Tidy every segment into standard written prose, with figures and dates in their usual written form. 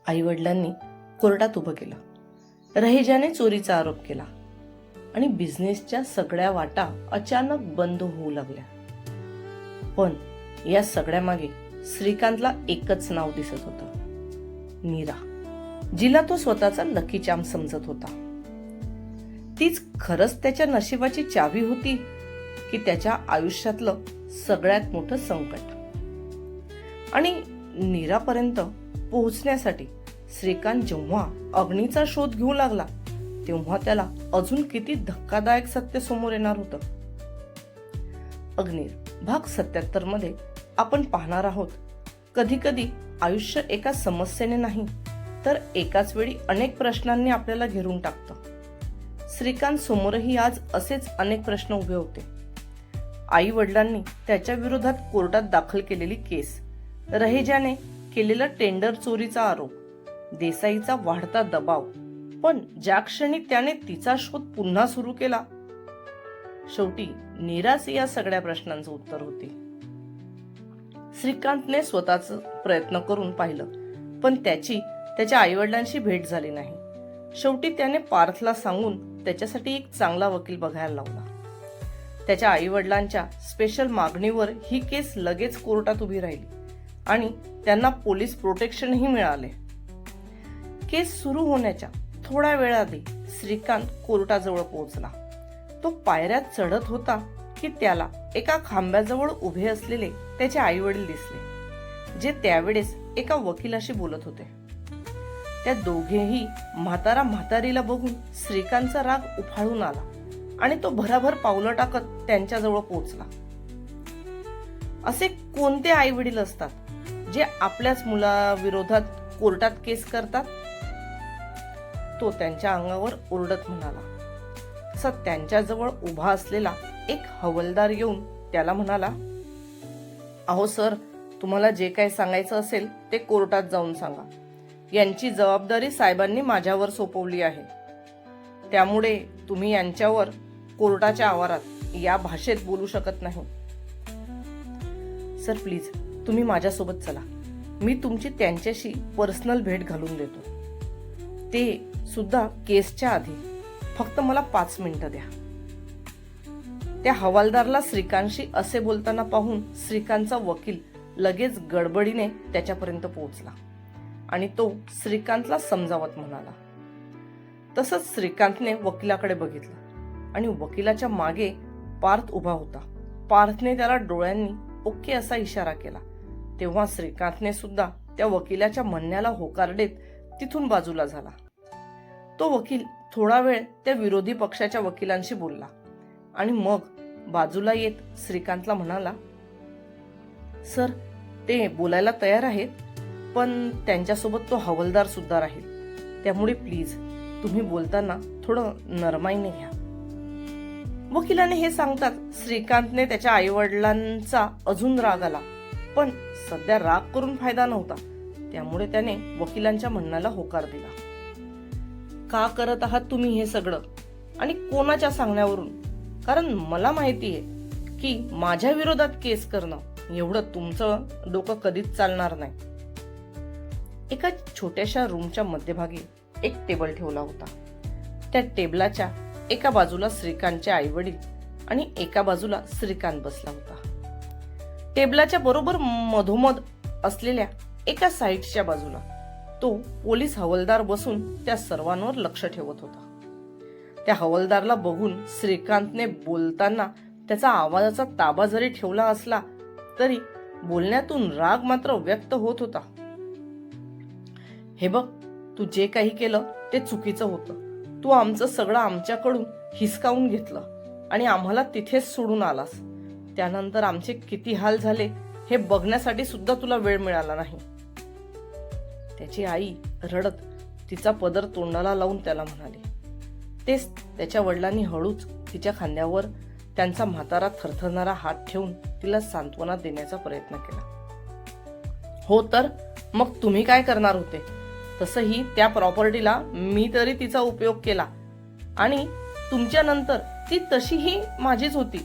आईवडिलांनी कोर्टात उभं केलं. रहेजाने चोरीचा आरोप केला आणि बिझनेसच्या सगळ्या वाटा अचानक बंद होऊ लागल्या. पण या सगळ्या मागे श्रीकांतला एकच नाव दिसत होतं, नीरा, जिला तो स्वतःचा लकी चार्म समजत होता. तीच खरंच त्याच्या नशिबाची चावी होती की त्याच्या आयुष्यातलं सगळ्यात मोठं संकट. आणि नीरापर्यंत पोहोचण्यासाठी श्रीकांत जेव्हा अग्नीचा शोध घेऊ लागला तेव्हा त्याला अजून किती धक्कादायक सत्य समोर येणार होतं. अग्नीर भाग 77 मध्ये आपण पाहणार आहोत, कधी कधी आयुष्य एका समस्येने नाही तर एकाच वेळी अनेक प्रश्नांनी आपल्याला घेरून टाकतं. श्रीकांत समोरही आज असेच अनेक प्रश्न उभे होते. आई वडिलांनी त्याच्या विरोधात कोर्टात दाखल केलेली केस, रहेजाने केलेला टेंडर चोरीचा आरोप, देसाईचा वाढता दबाव, पण ज्या क्षणी त्याने तिचा शोध पुन्हा सुरू केला, शेवटी नीराच या सगळ्या प्रश्नांचं उत्तर होते. श्रीकांतने स्वतःच प्रयत्न करून पाहिलं, पण त्याच्या आईवडिलांशी भेट झाली नाही. शेवटी त्याने पार्थला सांगून त्याच्यासाठी एक चांगला वकील बघायला लावला. त्याच्या आईवडिलांच्या स्पेशल मागणीवर ही केस लगेच कोर्टात उभी राहिली आणि त्यांना पोलीस प्रोटेक्शनही मिळाले. केस सुरू होण्याच्या थोड्या वेळाआधी श्रीकांत कोर्टाजवळ पोहोचला. तो पायऱ्यात चढत होता की त्याला एका खांब्याजवळ उभे असलेले त्याचे आई वडील दिसले, जे त्यावेळेस एका वकिलाशी बोलत होते. त्या दोघेही म्हातारीला बघून श्रीकांतचा राग उफाळून आला आणि तो भराभर पावलं टाकत त्यांच्याजवळ पोहोचला. असे कोणते आई वडील असतात जे आपल्याच मुलाविरोधात कोर्टात केस करतात? तो त्यांच्या अंगावर ओरडत म्हणाला. तसा त्यांच्याजवळ उभा असलेला एक हवालदार येऊन त्याला म्हणाला, अहो सर, तुम्हाला जे काही सांगायचं असेल ते कोर्टात जाऊन सांगा. यांची जबाबदारी साहेबांनी माझ्यावर सोपवली आहे, त्यामुळे तुम्ही यांच्यावर कोर्टाच्या आवारात या भाषेत बोलू शकत नाही. सर प्लीज तुम्ही माझ्यासोबत चला, मी तुमची त्यांच्याशी पर्सनल भेट घालून देतो, ते सुद्धा केसच्या आधी. फक्त मला 5 मिनिटं द्या. त्या हवालदारला श्रीकांतशी असे बोलताना पाहून श्रीकांतचा वकील लगेच गडबडीने त्याच्यापर्यंत पोहोचला आणि तो श्रीकांतला समजावत म्हणाला. तसंच श्रीकांतने वकिलाकडे बघितलं आणि वकिलाच्या मागे पार्थ उभा होता. पार्थने त्याला डोळ्यांनी ओके असा इशारा केला. तेव्हा श्रीकांतने सुद्धा त्या वकिलाच्या म्हणण्याला होकार देत तिथून बाजूला झाला. तो वकील थोडा वेळ त्या विरोधी पक्षाच्या वकिलांशी बोलला आणि मग बाजूला येत श्रीकांतला म्हणाला, सर ते बोलायला तयार आहेत, पण त्यांच्यासोबत तो हवालदार सुद्धा राहील, त्यामुळे प्लीज तुम्ही बोलताना थोडं नरमाईने घ्या. वकिलाने हे सांगतात श्रीकांतने त्याच्या आईवडिलांचा अजून राग आला, पण सध्या राग करून फायदा नव्हता, त्यामुळे त्याने वकिलांच्या म्हणण्याला होकार दिला. का करत आहात तुम्ही हे सगळं आणि कोणाच्या सांगण्यावरून? कारण मला माहिती आहे की माझ्या विरोधात केस करणं एवढं तुमचं डोकं कधीच चालणार नाही. एका छोट्याशा रूमच्या मध्यभागी एक टेबल ठेवला होता. त्या टेबलाच्या एका बाजूला श्रीकांतचे आई वडील आणि एका बाजूला श्रीकांत बसला होता. टेबलाच्या बरोबर मधोमध असलेल्या एका साईडच्या बाजूला तो पोलीस हवालदार बसून त्या सर्वांवर लक्ष ठेवत होता. त्या हवालदारला बघून श्रीकांतने बोलताना त्याचा आवाजाचा ताबा जरी ठेवला असला तरी बोलण्यातून राग मात्र व्यक्त होत होता. हे बघ, तू जे काही केलं ते चुकीचं होतं. तू आमचं सगळं आमच्याकडून हिसकावून घेतलं आणि आम्हाला तिथेच सोडून आलास. त्यानंतर आमचे किती हाल झाले हे बघण्यासाठी सुद्धा तुला वेळ मिळाला नाही. त्याची आई रडत तिचा पदर तोंडाला लावून त्याला म्हणाली. तेच त्याच्या वडिलांनी हळूच तिच्या खांद्यावर त्यांचा म्हातारा थरथरणारा हात ठेवून तिला सांत्वना देण्याचा प्रयत्न केला. हो तर मग तुम्ही काय करणार होते? तसंही त्या प्रॉपर्टीला मी तरी तिचा उपयोग केला आणि तुमच्या नंतर ती तशीही माझीच होती.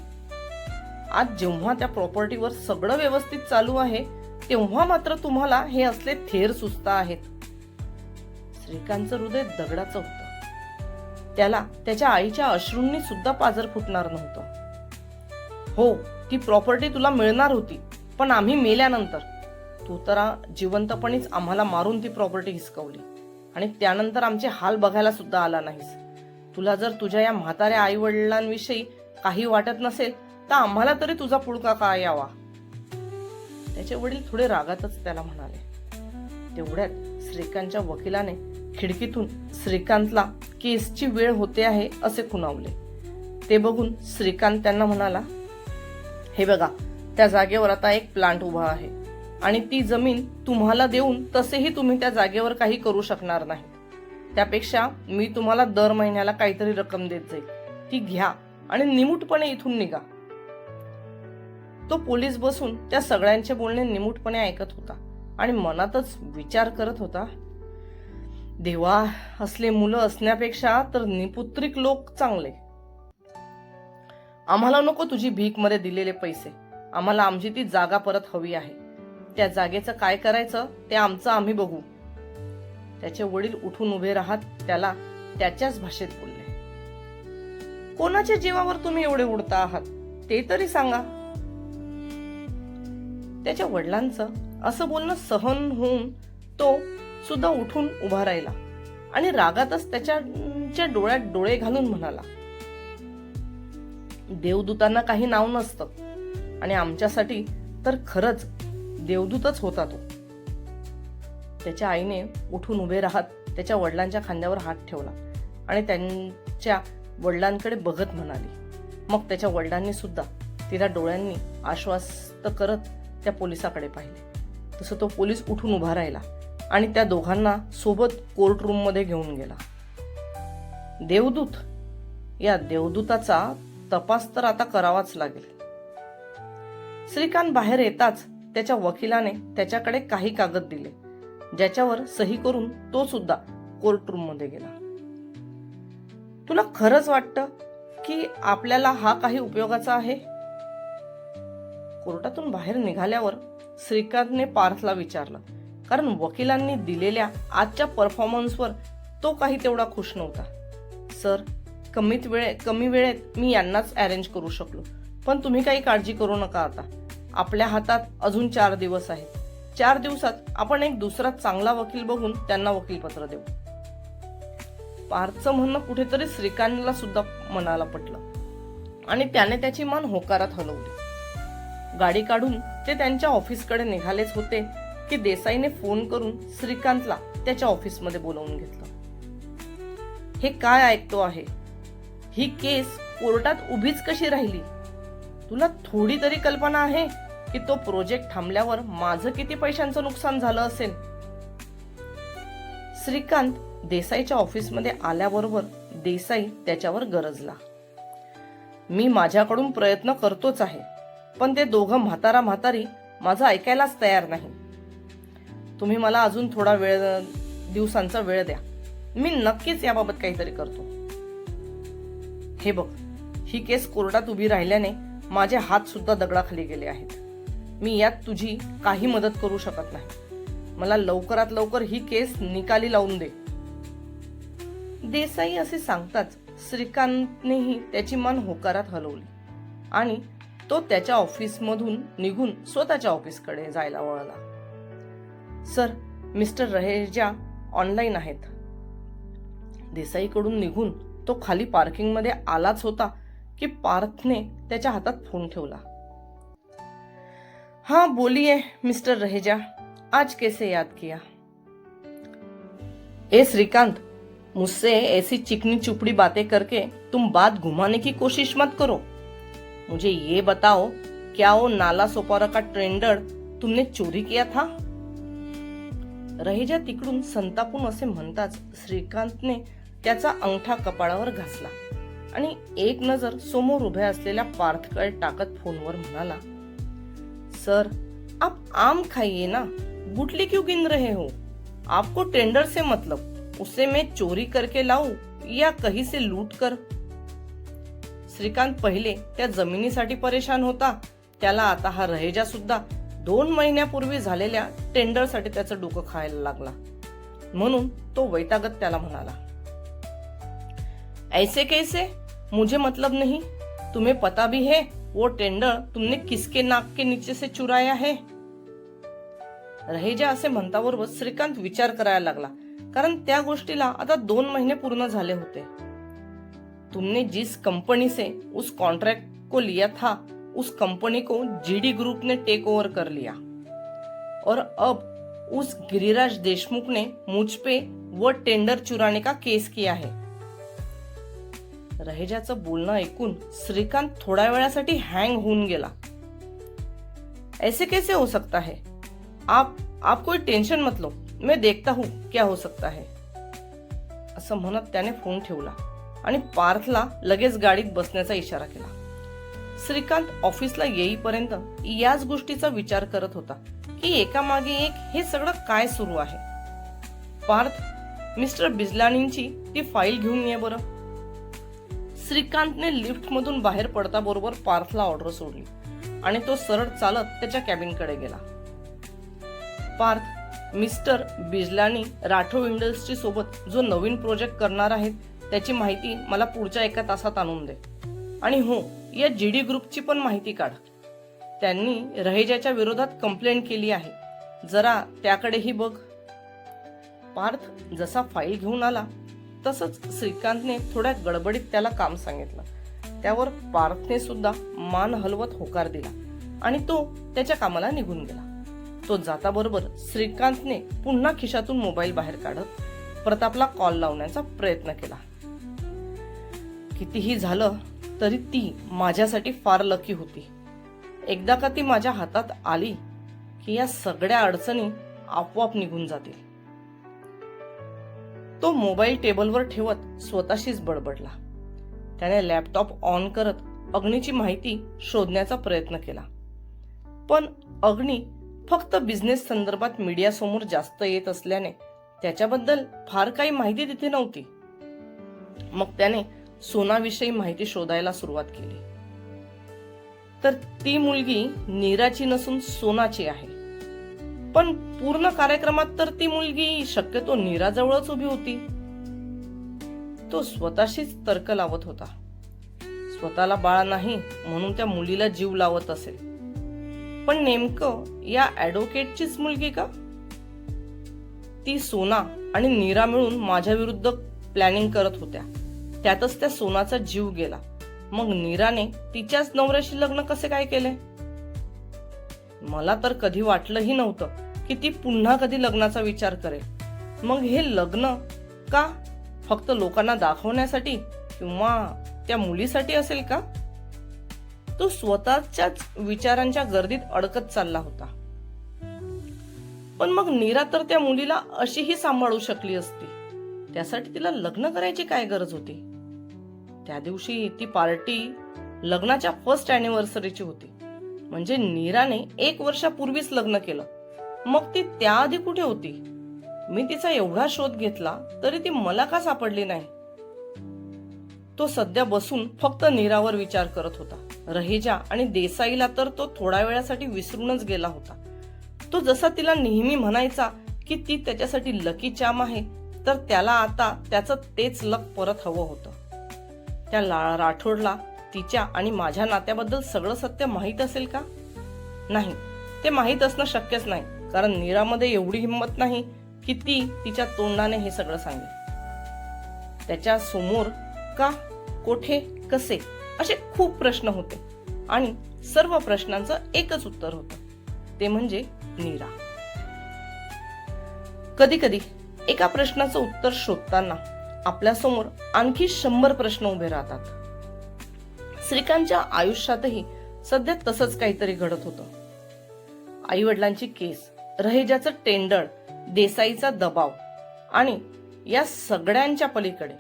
आज जेव्हा त्या प्रॉपर्टीवर सगळं व्यवस्थित चालू आहे तेव्हा मात्र तुम्हाला हे असले थेर सुचता आहेत. श्रीकांतचं हृदय दगडाचं होतं. त्याला त्याच्या आईच्या अश्रूंनी सुद्धा पाजर फुटणार नव्हतं. हो, ती प्रॉपर्टी तुला मिळणार होती, पण आम्ही मेल्यानंतर. तू तर जिवंतपणीच आम्हाला मारून ती प्रॉपर्टी हिसकवली आणि त्यानंतर आमचे हाल बघायला सुद्धा आला नाहीस. तुला जर तुझ्या या म्हाताऱ्या आई वडिलांविषयी काही वाटत नसेल तर आम्हाला तरी तुझा पुळका का यावा. त्याचे वडील थोडे रागातच त्याला म्हणाले. तेवढ्यात श्रीकांतच्या वकिलाने खिडकीतून श्रीकांतला केसची वेळ होते आहे असे खुणावले. ते बघून श्रीकांत त्यांना म्हणाला, हे बघा, त्या जागेवर आता एक प्लांट उभा आहे आणि ती जमीन तुम्हाला देऊन तसेही तुम्ही त्या जागेवर काही करू शकणार नाही. त्यापेक्षा मी तुम्हाला दर महिन्याला काहीतरी रक्कम देत जाईल, ती घ्या आणि निमूटपणे इथून निघा. तो पोलीस बसून त्या सगळ्यांचे बोलणे निमूटपणे ऐकत होता आणि मनातच विचार करत होता, देवा, असले मुलं असण्यापेक्षा तर निपुत्रिक लोक चांगले. आम्हाला नको तुझी भीक मध्ये दिलेले पैसे, आम्हाला आमची ती जागा परत हवी आहे. त्या जागेचं काय करायचं ते आमचं आम्ही बघू. त्याचे वडील उठून उभे राहत त्याला त्याच्याच भाषेत बोलले, कोणाच्या जीवावर तुम्ही एवढे उडता आहात ते तरी सांगा. त्याच्या वडिलांचं असं बोलणं सहन होऊन तो सुद्धा उठून उभा राहिला आणि रागातच त्याच्या डोळ्यात डोळे घालून म्हणाला, देवदूतांना काही नाव नसतं आणि आमच्यासाठी तर खरंच देवदूतच होता तो. त्याच्या आईने उठून उभे राहत त्याच्या वडिलांच्या खांद्यावर हात ठेवला आणि त्यांच्या वडिलांकडे बघत म्हणाली. मग त्याच्या वडिलांनी सुद्धा तिला डोळ्यांनी आश्वस्त करत त्या पोलिसाकडे पाहिले. तसं तो पोलीस उठून उभा राहिला आणि त्या दोघांना सोबत कोर्ट रूम मध्ये घेऊन गेला. देवदूत, या देवदूताचा तपास तर आता करावाच लागेल. श्रीकांत बाहेर येताच त्याच्या वकिलाने त्याच्याकडे काही कागद दिले, ज्याच्यावर सही करून तो सुद्धा कोर्ट रूम मध्ये गेला. तुला खरंच वाटतं की आपल्याला हा काही उपयोगाचा आहे? कोर्टातून बाहेर निघाल्यावर श्रीकांतने पार्थला विचारलं, कारण वकिलांनी दिलेल्या आजच्या परफॉर्मन्सवर तो काही तेवढा खुश नव्हता. सर, कमी वेळेत मी यांनाच अरेंज करू शकलो, पण तुम्ही काही काळजी करू नका. आता आपल्या हातात अजून 4 दिवस आहेत. 4 दिवसात आपण एक दुसरा चांगला वकील बघून त्यांना वकीलपत्र देऊ. पार्थचं म्हणणं कुठेतरी श्रीकांतला सुद्धा मनाला पटलं आणि त्याने त्याची मान होकारात हलवली. गाडी काढून ते त्यांच्या ऑफिसकडे निघालेच होते की देसाईने फोन करून श्रीकांतला त्याच्या ऑफिसमध्ये बोलावून घेतलं. हे काय ऐकतो आहे? ही केस कोर्टात उभीच कशी राहिली? तुला थोडी तरी कल्पना आहे की तो प्रोजेक्ट थांबल्यावर माझं किती पैशांचं नुकसान झालं असेल? श्रीकांत देसाईच्या ऑफिसमध्ये आल्याबरोबर देसाई त्याच्यावर गरजला. मी माझ्याकडून प्रयत्न करतोच आहे, पण ते दोघं म्हातारी माझं ऐकायलाच तयार नाही. तुम्ही मला अजून थोडा दिवसांचा वेळ द्या, मी नक्कीच याबाबत काहीतरी करतो. हे बघ, ही केस कोर्टात उभी राहिल्याने माझे हात सुद्धा दगडाखाली गेले आहेत. मी यात तुझी काही मदत करू शकत नाही. मला लवकरात लवकर ही केस निकाली लावून दे. देसाई असे सांगताच श्रीकांतनेही त्याची मान होकारात हलवली आणि तो त्याच्या ऑफिसमधून निघून स्वतःच्या ऑफिसकडे जायला वळला. सर, मिस्टर रहेजा ऑनलाईन आहेत. देसाईकडून निघून तो खाली पार्किंग मध्ये आलाच होता की पार्थने त्याच्या हातात फोन ठेवला. हाँ बोलिए मिस्टर रहेजा, आज कैसे याद किया? ए श्रीकांत, मुझसे ऐसी चिकनी चुपड़ी बातें करके तुम बात घुमाने की कोशिश मत करो. मुझे ये बताओ, क्या वो नाला सोपारा का टेंडर तुमने चोरी किया था? रहेजा तिकडून संतापून असे म्हणताच श्रीकांतने त्याचा अंगठा कपाळावर घासला आणि एक नजर समोर उभ्या असलेल्या पार्थकडे टाकत फोनवर म्हणाला, सर, आप आम खाइए ना, गुटली क्यों गिन रहे हो? आपको टेंडर से मतलब, उसे मैं चोरी करके लाऊं या कहीं से लूट कर? श्रीकांत पहिले त्या जमिनीसाठी परेशान होता, त्याला आता हा रहेजा सुद्धा 2 महिन्यापूर्वी झालेल्या टेंडरसाठी त्याचं डोकं खायला लागला. म्हणून तो वैतागत त्याला म्हणाला, ऐसे कैसे, मुझे मतलब नहीं, तुम्हें पता भी है वो टेंडर तुमने किसके नाक के नीचे से चुराया है. रहेजा असे म्हणताबरोबर श्रीकांत विचार करायला लागला, कारण त्या गोष्टीला आता 2 महिने पूर्ण झाले होते. तुमने जिस कंपनी से उस कॉन्ट्रैक्ट को लिया था उस कंपनी को जीडी ग्रुप ने टेक ओवर कर लिया और अब उस गिरिराज देशमुख ने मुझ पे वो टेंडर चुराने का केस किया है. रहेजाचं बोलणं ऐकून श्रीकांत थोड्या वेळासाठी हँग होऊन गेला. ऐसे कैसे हो सकता है, आप कोई टेंशन मत लो, मैं देखता हूं क्या हो सकता है. असं म्हणत त्याने फोन ठेवला आणि पार्थला लगेच गाडीत बसण्याचा इशारा केला. श्रीकांत ऑफिसला येईपर्यंत याच गोष्टीचा विचार करत होता की एकामागे एक हे सगळं काय सुरू आहे. पार्थ, मिस्टर बिजलानींची ती फाईल घेऊन ये बरं. श्रीकांतने लिफ्ट मधून बाहेर पडता बरोबर पार्थला ऑर्डर सोडली आणि तो सरळ चालत त्याच्या कॅबिनकडे गेला. पार्थ, मिस्टर बिजलानी राठोड इंडस्ट्री सोबत जो नवीन प्रोजेक्ट करणार आहेत त्याची माहिती मला पुढच्या 1 तासात आणून दे. आणि हो, या जीडी ग्रुपची पण माहिती काढ. त्यांनी रहेजाच्या विरोधात कंप्लेंट केली आहे, जरा त्याकडेही बघ. पार्थ जसा फाईल घेऊन आला तसंच श्रीकांतने थोड्या गडबडीत त्याला काम सांगितलं. त्यावर पार्थने सुद्धा मान हलवत होकार दिला आणि तो त्याच्या कामाला निघून गेला. तो जाता बरोबर श्रीकांतने पुन्हा खिशातून मोबाईल बाहेर काढत प्रतापला कॉल लावण्याचा प्रयत्न केला. कितीही झालं तरी ती माझ्यासाठी फार लकी होती. एकदा का ती माझ्या हातात आली की या सगळ्या अडचणी आपोआप निघून जातील. तो मोबाईल टेबलवर ठेवत स्वतःशीच बडबडला. त्याने लॅपटॉप ऑन करत अग्नीची माहिती शोधण्याचा प्रयत्न केला, पण अग्नी फक्त बिझनेस संदर्भात मीडिया समोर जास्त येत असल्याने त्याच्याबद्दल फार काही माहिती तिथे नव्हती. मग त्याने सोनाविषयी माहिती शोधायला सुरुवात केली. तर ती मुलगी नीराची नसून सोनाची आहे. पण पूर्ण कार्यक्रमात तर ती मुलगी शक्यतो नीराजवळच उभी होती. तो स्वतःशीच तर्क लावत होता. स्वतःला बाळ नाही म्हणून त्या मुलीला जीव लावत असेल, पण नेमकं या ॲडव्होकेटचीच मुलगी का? ती सोना आणि नीरा मिळून माझ्या विरुद्ध प्लॅनिंग करत होत्या. त्यातच त्या सोनाचा जीव गेला. मग नीराने तिच्याच नवऱ्याशी लग्न कसे काय केले? मला तर कधी वाटलंही नव्हतं की ती पुन्हा कधी लग्नाचा विचार करेल. मग हे लग्न का? फक्त लोकांना दाखवण्यासाठी किंवा त्या मुलीसाठी असेल का? तो स्वतःच्याच विचारांच्या गर्दीत अडकत चालला होता. पण मग नीरा तर त्या मुलीला अशीही सांभाळू शकली असती. त्यासाठी तिला लग्न करायची काय गरज होती? त्या दिवशी ती पार्टी लग्नाच्या फर्स्ट अॅनिव्हर्सरीची होती. म्हणजे नीराने 1 वर्षापूर्वीच लग्न केलं. मग ती त्याआधी कुठे होती? मी तिचा एवढा शोध घेतला तरी ती मला का सापडली नाही? तो सध्या बसून फक्त नीरावर विचार करत होता. रहेजा आणि देसाईला तर तो थोड्या वेळासाठी विसरूनच गेला होता. तो जसा तिला नेहमी म्हणायचा की ती त्याच्यासाठी लकी चाम आहे, तर त्याला आता त्याचं तेच लक परत हवं होतं. त्या राठोडला तिच्या आणि माझ्या नात्याबद्दल सगळं सत्य माहीत असेल का? नाही, ते माहीत असणं शक्यच नाही, कारण नीरामध्ये एवढी हिंमत नाही की ती तिच्या तोंडाने हे सगळं सांगेल. त्याच्या समोर का, कोठे, कसे असे खूप प्रश्न होते आणि सर्व प्रश्नांचं एकच उत्तर होतं, ते म्हणजे नीरा. कधी कधी एका प्रश्नाचं उत्तर शोधताना आपल्या समोर आणखी 100 प्रश्न उभे राहतात. श्रीकांतच्या आयुष्यातही सध्या तसंच काहीतरी घडत होतं. आई वडिलांची केस, रहेजाचं टेंडर, देसाईचा दबाव आणि या सगळ्यांच्या पलीकडे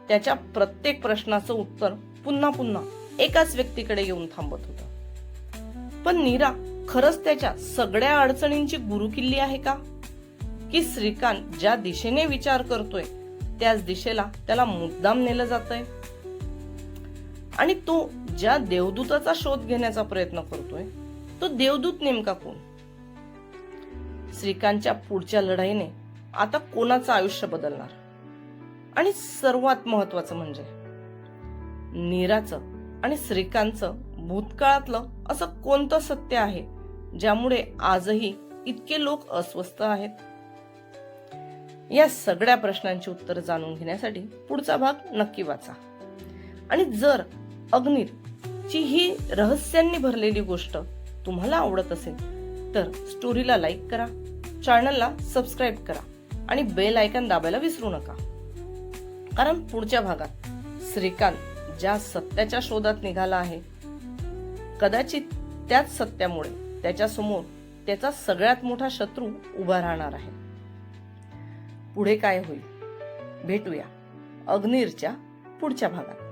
त्याच्या प्रत्येक प्रश्नाचं उत्तर पुन्हा पुन्हा एकाच व्यक्तीकडे येऊन थांबत होतं. पण नीरा खरंच त्याच्या सगळ्या अडचणींची गुरुकिल्ली आहे का? की श्रीकांत ज्या दिशेने विचार करतोय त्याच दिशेला त्याला मुद्दाम नेलं जातंय? आणि तो ज्या देवदूताचा शोध घेण्याचा प्रयत्न करतोय तो देवदूत नेमका कोण? श्रीकांतच्या पुढच्या लढाईने आता कोणाचं आयुष्य बदलणार? आणि सर्वात महत्वाचं म्हणजे नीराचं आणि श्रीकांतचं भूतकाळातलं असं कोणतं सत्य आहे ज्यामुळे आजही इतके लोक अस्वस्थ आहेत? या सगळ्या प्रश्नांची उत्तर जाणून घेण्यासाठी पुढचा भाग नक्की वाचा. आणि जर अग्नीरची ही रहस्यांनी भरलेली गोष्ट तुम्हाला आवडत असेल तर स्टोरीला लाईक करा, चॅनलला सबस्क्राईब करा आणि बेल आयकॉन दाबायला विसरू नका. कारण पुढच्या भागात श्रीकांत ज्या सत्याच्या शोधात निघाला आहे, कदाचित त्याच सत्यामुळे त्याच्यासमोर त्याचा सगळ्यात मोठा शत्रू उभा राहणार आहे. पुढे काय होईल भेटूया अग्नीरच्या पुढच्या भागात.